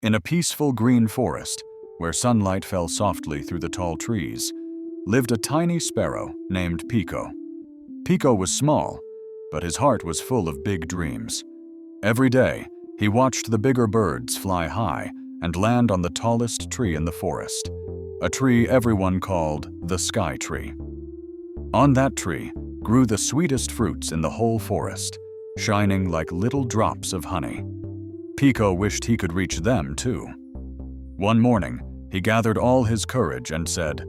In a peaceful green forest, where sunlight fell softly through the tall trees, lived a tiny sparrow named Pico. Pico was small, but his heart was full of big dreams. Every day, he watched the bigger birds fly high and land on the tallest tree in the forest, a tree everyone called the sky tree. On that tree grew the sweetest fruits in the whole forest, shining like little drops of honey. Pico wished he could reach them too. One morning, he gathered all his courage and said,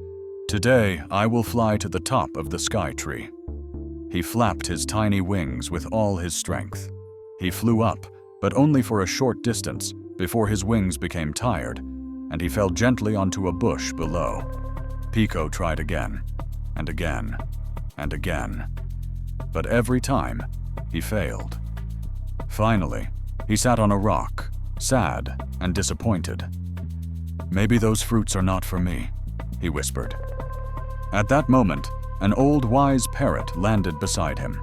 "Today I will fly to the top of the sky tree." He flapped his tiny wings with all his strength. He flew up, but only for a short distance before his wings became tired, and he fell gently onto a bush below. Pico tried again, and again, and again. But every time, he failed. Finally, he sat on a rock, sad and disappointed. "Maybe those fruits are not for me," he whispered. At that moment, an old wise parrot landed beside him.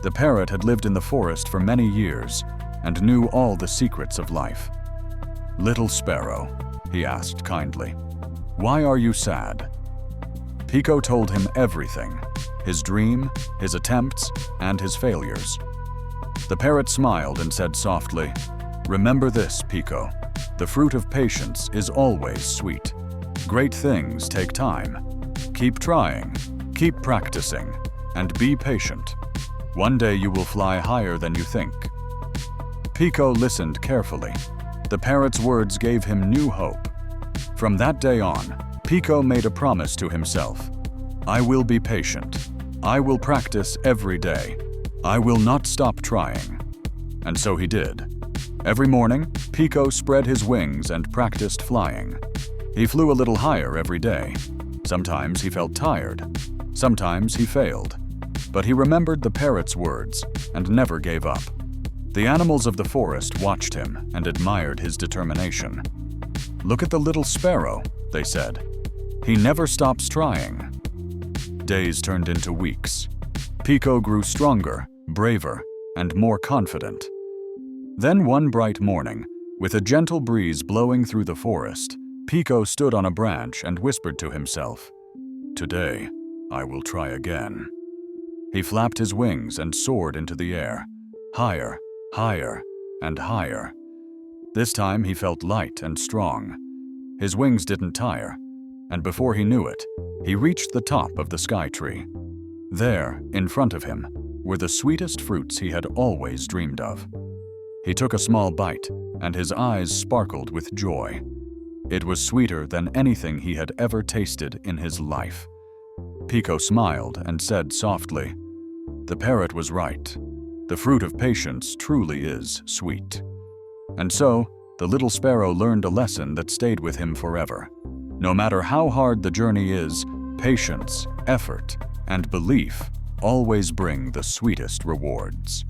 The parrot had lived in the forest for many years and knew all the secrets of life. "Little sparrow," he asked kindly, "why are you sad?" Pico told him everything, his dream, his attempts, and his failures. The parrot smiled and said softly, "Remember this, Pico. The fruit of patience is always sweet. Great things take time. Keep trying, keep practicing, and be patient. One day you will fly higher than you think." Pico listened carefully. The parrot's words gave him new hope. From that day on, Pico made a promise to himself. "I will be patient. I will practice every day. I will not stop trying." And so he did. Every morning, Pico spread his wings and practiced flying. He flew a little higher every day. Sometimes he felt tired. Sometimes he failed. But he remembered the parrot's words and never gave up. The animals of the forest watched him and admired his determination. "Look at the little sparrow," they said. "He never stops trying." Days turned into weeks. Pico grew stronger, braver, and more confident. Then one bright morning, with a gentle breeze blowing through the forest, Pico stood on a branch and whispered to himself, "Today, I will try again." He flapped his wings and soared into the air, higher, higher, and higher. This time he felt light and strong. His wings didn't tire, and before he knew it, he reached the top of the sky tree. There, in front of him, were the sweetest fruits he had always dreamed of. He took a small bite, and his eyes sparkled with joy. It was sweeter than anything he had ever tasted in his life. Pico smiled and said softly, "The parrot was right. The fruit of patience truly is sweet." And so, the little sparrow learned a lesson that stayed with him forever. No matter how hard the journey is, patience, effort, and belief always bring the sweetest rewards.